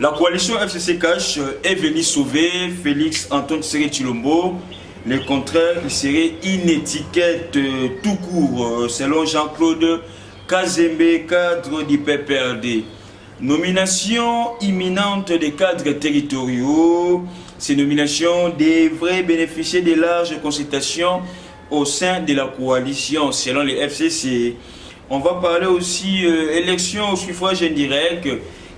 La coalition FCC Cash est venue sauver Félix Antoine Tshisekedi Tshilombo. Le contraire, il serait une étiquette tout court, selon Jean-Claude Kazembe, cadre du PPRD. Nomination imminente des cadres territoriaux. Ces nominations devraient bénéficier de larges consultations au sein de la coalition, selon les FCC. On va parler aussi élection au suffrage indirect.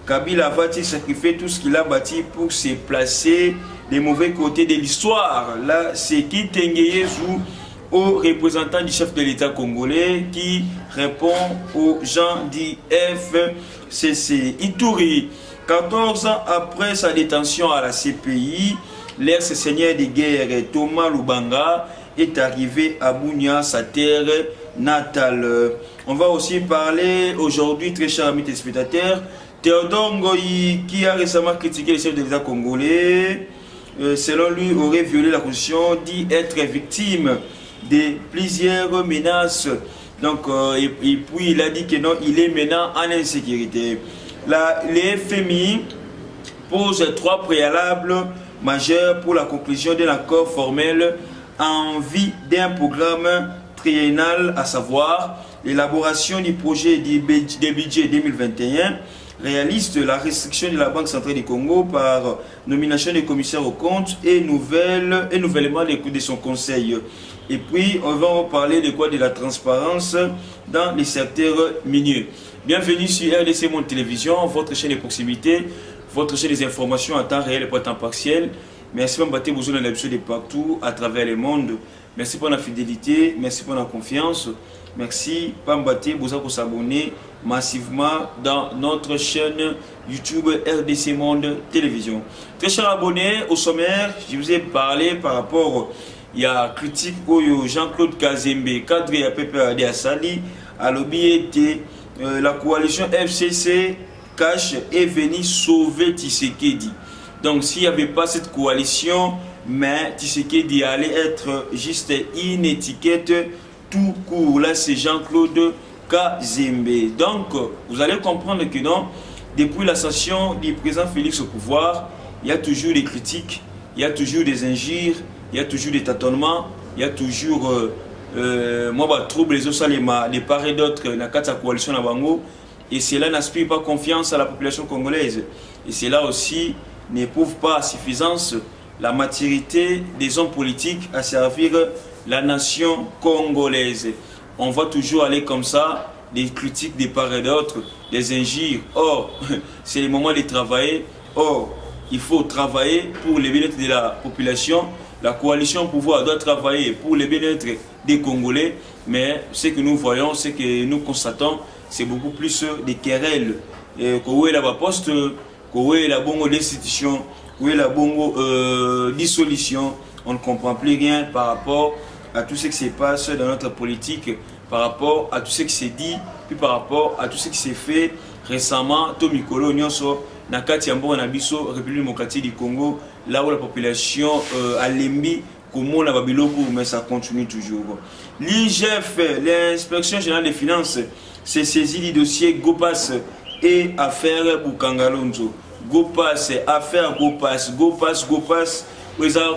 Kabila va-t-il sacrifier tout ce qu'il a bâti pour se placer des mauvais côtés de l'histoire? Là, c'est qui Tengueyezou, au représentant du chef de l'État congolais, qui répond aux gens du FCC. Ituri, 14 ans après sa détention à la CPI, l'ex-seigneur de guerre Thomas Lubanga est arrivé à Bunia, sa terre natale. On va aussi parler aujourd'hui, très chers amis téléspectateurs, Théodore Ngoyi, qui a récemment critiqué le chef de l'État congolais, selon lui, aurait violé la constitution, dit être victime de plusieurs menaces. Donc, et puis il a dit que non, il est maintenant en insécurité. Les FMI posent 3 préalables majeurs pour la conclusion d'un accord formel en vue d'un programme triennal, à savoir l'élaboration du projet des budgets 2021, réaliste la restriction de la Banque centrale du Congo par nomination des commissaires aux comptes et nouvellement les coûts de son conseil. Et puis, on va parler de quoi? De la transparence dans les secteurs miniers. Bienvenue sur RDC Monde Télévision, votre chaîne de proximité, votre chaîne des informations à temps réel et pas à temps partiel. Merci pour m'abattre besoin de partout à travers le monde. Merci pour la fidélité, merci pour la confiance. Merci pour m'abattre besoin de s'abonner massivement dans notre chaîne YouTube RDC Monde Télévision. Très chers abonnés, au sommaire, je vous ai parlé par rapport il y a critique au Jean-Claude Kazembe, cadre de PPRD à Sali, à l'objet la coalition FCC Cash est venue sauver Tshisekedi. Donc s'il n'y avait pas cette coalition, mais Tshisekedi allait être juste une étiquette tout court. Là c'est Jean-Claude Kazembe. Donc vous allez comprendre que non, depuis l'ascension du président Félix au pouvoir, il y a toujours des critiques, il y a toujours des injures, il y a toujours des tâtonnements, il y a toujours trouble les osalema, de part et d'autre, dans la coalition à Bango. Et cela n'inspire pas confiance à la population congolaise. Et cela aussi n'éprouve pas à suffisance la maturité des hommes politiques à servir la nation congolaise. On va toujours aller comme ça, des critiques de part et d'autre, des injures. Or, c'est le moment de travailler. Or, il faut travailler pour le bien-être de la population. La coalition au pouvoir doit travailler pour le bien-être des Congolais. Mais ce que nous voyons, ce que nous constatons, c'est beaucoup plus des querelles. Où est la poste, où est la bongo d'institution, où est la bongo dissolution. On ne comprend plus rien par rapport à tout ce qui se passe dans notre politique, par rapport à tout ce qui s'est dit, puis par rapport à tout ce qui s'est fait récemment. Tomikolo Nyonso, Nakati Ambo Nabiso, République démocratique du Congo, là où la population a lembi, comment la Babiloko, mais ça continue toujours. L'IGF, l'inspection générale des finances, s'est saisie du dossier Gopas et affaire Bukangalonzo. Gopas, affaire Gopas, Gopas,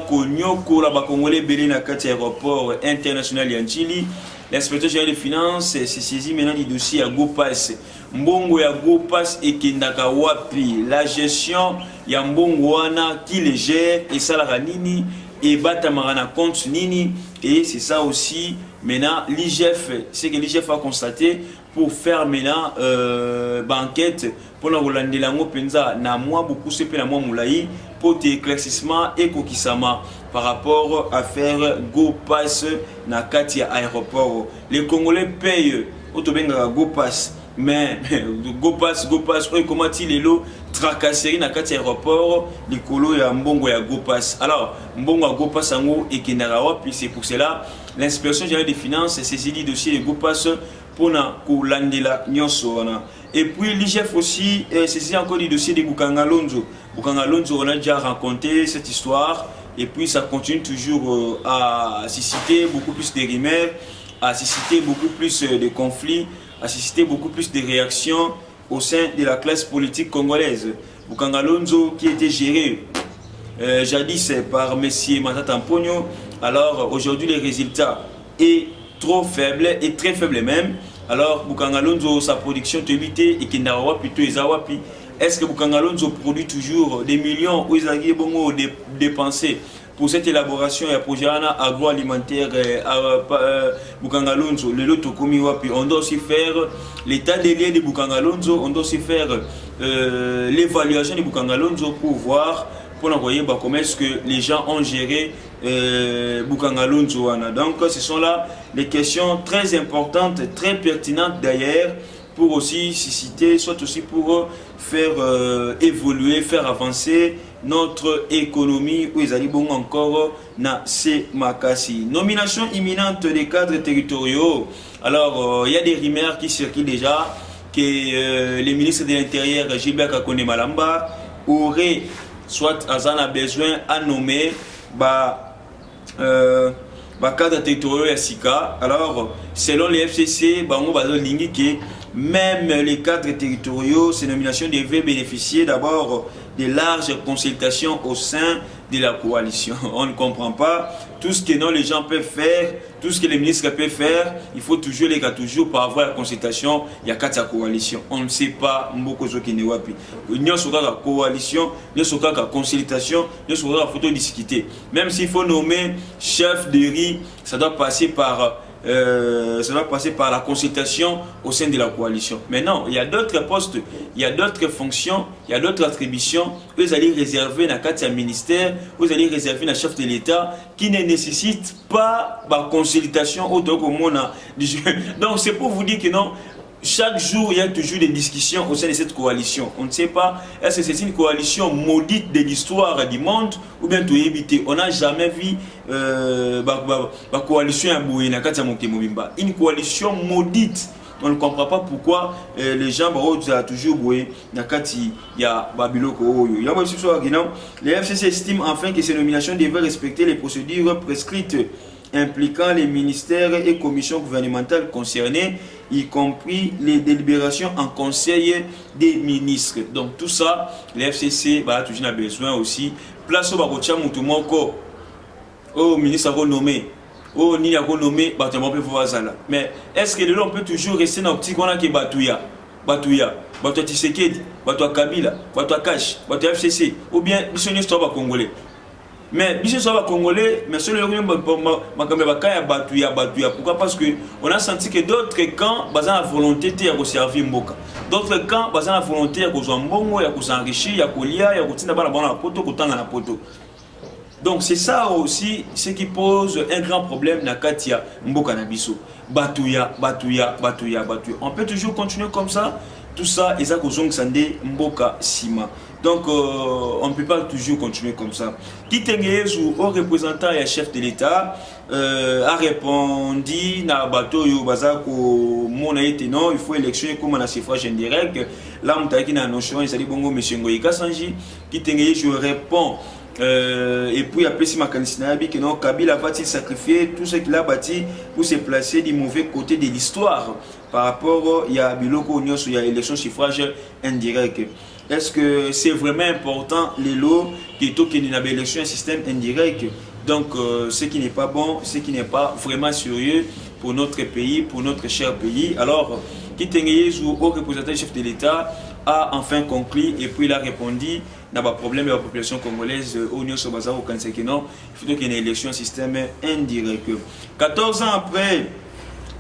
Konyoko, la Congolais Belé Nakati aéroport international Yanchili. L'inspecteur général des finances s'est saisi maintenant du dossier à Gopas. Mbongo ya Gopas et Kendaka Wapi. La gestion ya Mbongo wana qui le gère et ça la nini et Batamarana compte nini. Et c'est ça aussi maintenant l'IGF, c'est que l'IGF a constaté pour faire maintenant banquette pour la Rolande Lango Penza na moi beaucoup c'est na moi moulaï pour éclaircissement et kokisama par rapport à faire Gopas na Katia aéroport. Les Congolais payent autobenga Gopas. Mais Gopas, comment il est là, tracasserie na Katia aéroport, les colo ya Mbongo ya Gopas. Alors, Mbongo ya Gopas ango et Kendarawa, puis c'est pour cela, l'inspection générale des finances s'est saisie du dossier de Gopas pour na Koulandela Nyonso. Et puis l'IGF aussi s'est saisi encore du dossier de Bukangalonzo. Bukangalonzo, on a déjà raconté cette histoire. Et puis ça continue toujours à susciter beaucoup plus de rumeurs, à susciter beaucoup plus de conflits, à susciter beaucoup plus de réactions au sein de la classe politique congolaise. Bukangalonzo qui était géré jadis par M. Matata Mponyo, alors aujourd'hui les résultats est trop faible et très faible même. Alors Bukangalonzo, sa production est limitée et qu'il n'a pas plutôt Ezawapi. Est-ce que Bukangalonzo produit toujours des millions où ils ont dépensé pour cette élaboration et projet agroalimentaire Bukangalonzo, le lot Wapi? On doit aussi faire l'état des liens de Bukangalonzo, on doit aussi faire l'évaluation de Bukangalonzo pour voir, pour envoyer comment est-ce que les gens ont géré Bukangalonzo. Donc ce sont là des questions très importantes, très pertinentes d'ailleurs, pour aussi susciter, soit aussi pour faire évoluer, faire avancer notre économie où ils arrivent encore na ces makasi. Nomination imminente des cadres territoriaux. Alors il y a des rumeurs qui circulent déjà que les ministres de l'Intérieur, Gilbert Kakone Malamba, auraient soit a besoin à nommer cadre territoriaux à Sika. Alors selon les FCC, même les cadres territoriaux, ces nominations devaient bénéficier d'abord de larges consultations au sein de la coalition. On ne comprend pas tout ce que les gens peuvent faire, tout ce que les ministres peuvent faire. Il faut toujours les gars toujours pour avoir la consultation. Il y a quatre coalitions. On ne sait pas beaucoup ce qui n'est pas. Il y a la coalition, il y a la consultation, il y a la photo discuter. Même s'il faut nommer chef de riz, ça doit passer par la consultation au sein de la coalition. Mais non, il y a d'autres postes, il y a d'autres fonctions, il y a d'autres attributions. Vous allez réserver dans le ministère, vous allez réserver dans le chef de l'État qui ne nécessite pas la consultation autant que monde. Donc c'est pour vous dire que non. Chaque jour, il y a toujours des discussions au sein de cette coalition. On ne sait pas, est-ce que c'est une coalition maudite de l'histoire du monde ou bien tout éviter. On n'a jamais vu la coalition à Boué, une coalition maudite. On ne comprend pas pourquoi les gens ont toujours Boué, il y a Babiloko. Les FCC estiment enfin que ces nominations devraient respecter les procédures prescrites impliquant les ministères et commissions gouvernementales concernées, y compris les délibérations en conseil des ministres. Donc tout ça, les FCC va toujours besoin aussi. Place au Barotia Moutoumoko, au ministre a nommé, au ni a nommé, mais est-ce que l'on peut toujours rester dans le petit qu'on a qui est Batouya, Batouya Tshisekedi, Batouya Kabila, Batouya Kash, Batouya FCC, ou bien mission histoire congolais? Mais si ça va congolais, mais sur le pourquoi? Parce que on a senti que d'autres camps basés la volonté de servir Mboka. D'autres camps basés la volonté de s'enrichir, de poto. Donc c'est ça aussi ce qui pose un grand problème na Katia Mboka Nabiso. Batouya. On peut toujours continuer comme ça. Tout ça, et ça Sandé Mboka Sima. Donc, on ne peut pas toujours continuer comme ça. Kitengezu, au représentant et chef de l'État, a répondu na bateau yo bazako mon été non, il faut élection comme on a suffrage indirect. Là, on t'a dit na notion, il s'est dit bongo monsieur Ngoïka Sanji. Kitengezu répond. Et puis après si ma candidature que non Kabila va-t-il sacrifier tout ce qu'il a bâti pour se placer du mauvais côté de l'histoire par rapport il y a Biloko Nyos, il y a élection suffrage indirect. Est-ce que c'est vraiment important les lots qui est une élection un système indirect? Donc ce qui n'est pas bon, ce qui n'est pas vraiment sérieux pour notre pays, pour notre cher pays. Alors Kitengezu au représentant chef de l'État a enfin conclu et puis il a répondu n'a pas problème de la population congolaise au Nyon Sobaza au Kansekino. Il faut qu'il y ait une élection, un système indirect. 14 ans après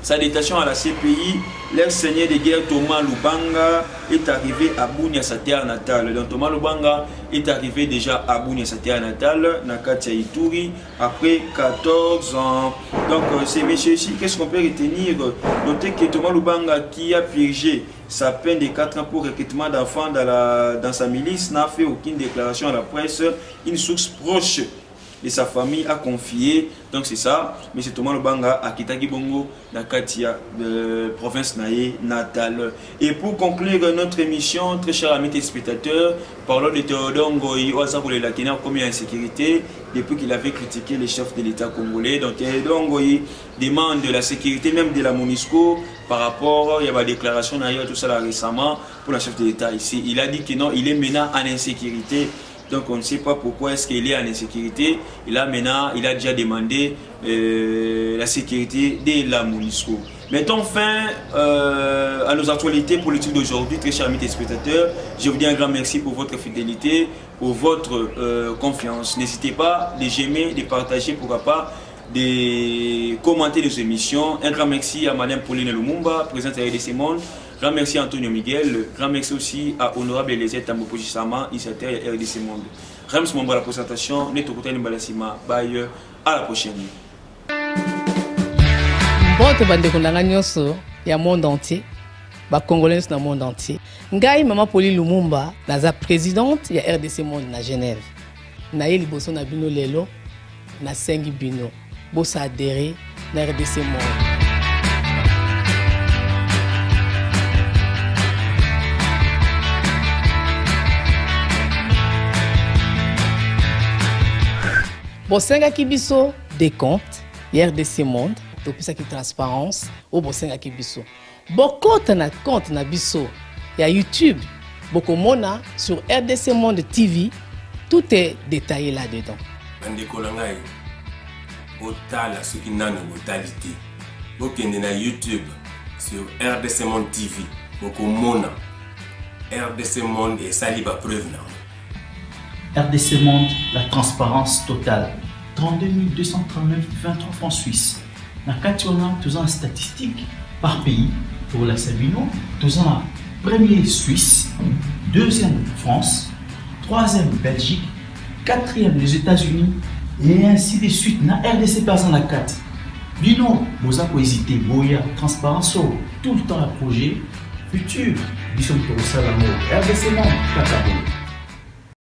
sa détention à la CPI, l'ex-seigneur de guerre Thomas Lubanga est arrivé à Bunia, sa terre natale. Donc Thomas Lubanga est arrivé déjà à Bunia, sa terre natale, Nakatia Ituri, après 14 ans. Donc ces messieurs-ci, qu'est-ce qu'on peut retenir? Notez que Thomas Lubanga, qui a purgé sa peine de 4 ans pour recrutement d'enfants dans sa milice, n'a fait aucune déclaration à la presse. Une source proche de sa famille a confié. Donc c'est ça. Mais c'est Thomas Lobanga à Kitaki Bongo, na Katia, province naïe natale. Et pour conclure notre émission, très chers amis téléspectateurs, parlons de Théodore Ngoï, Ouazabole Lakena, combien d'insécurité depuis qu'il avait critiqué les chefs de l'État congolais. Donc Théodore Ngoï demande de la sécurité, même de la MONUSCO, par rapport, il y a une déclaration d'ailleurs, tout ça là récemment, pour la chef de l'État ici. Il a dit que non, il est maintenant en insécurité. Donc on ne sait pas pourquoi est-ce qu'il est en insécurité. Il a déjà demandé la sécurité de la MONUSCO. Mettons fin à nos actualités politiques d'aujourd'hui, très chers amis téléspectateurs. Je vous dis un grand merci pour votre fidélité, pour votre confiance. N'hésitez pas de j'aimer, de partager, pourquoi pas, de commenter les émissions. Un grand merci à Madame Pauline Lumumba, présidente de RDC Monde. Grand merci à Antonio Miguel. Grand merci aussi à Honorable Eliezer Tambopoji Sama, initiateur de RDC Monde. Rams Momba la présentation. Netokota Nimbalasima. Bye. À la prochaine. Bonne bande kondanga nyonso ya monde entier. Ba Congolais dans le monde entier. Ngai Maman Pauline Lumumba, naza présidente ya RDC Monde na Genève. Na ye liboso na bino lelo na sengi bino. Bosa adhéré na RDC Monde. Bosenga kibiso des comptes, RDC Monde, depuis ça qui transparence, ou bosenga kibiso. Bokota na compte na biso, il y a YouTube, beaucoup mona sur RDC Monde TV, tout est détaillé là-dedans. Bandekolangai, botala ce qui n'a pas brutalité. Bokende na YouTube sur RDC Monde TV, beaucoup mona RDC Monde et saliba preuve na. RDC Monde, la transparence totale. 32 239 23 francs suisses. Na Kationa, tous en statistiques par pays. Pour la Sabino, tous en premier Suisse, deuxième France, troisième Belgique, quatrième les États-Unis et ainsi de suite. Na RDC pas en la 4. Bino, vous avez hésité, Boya, transparence, tout le temps à projet, futur. Nous sommes pour ça l'amour. RDC Monde, Kakabo.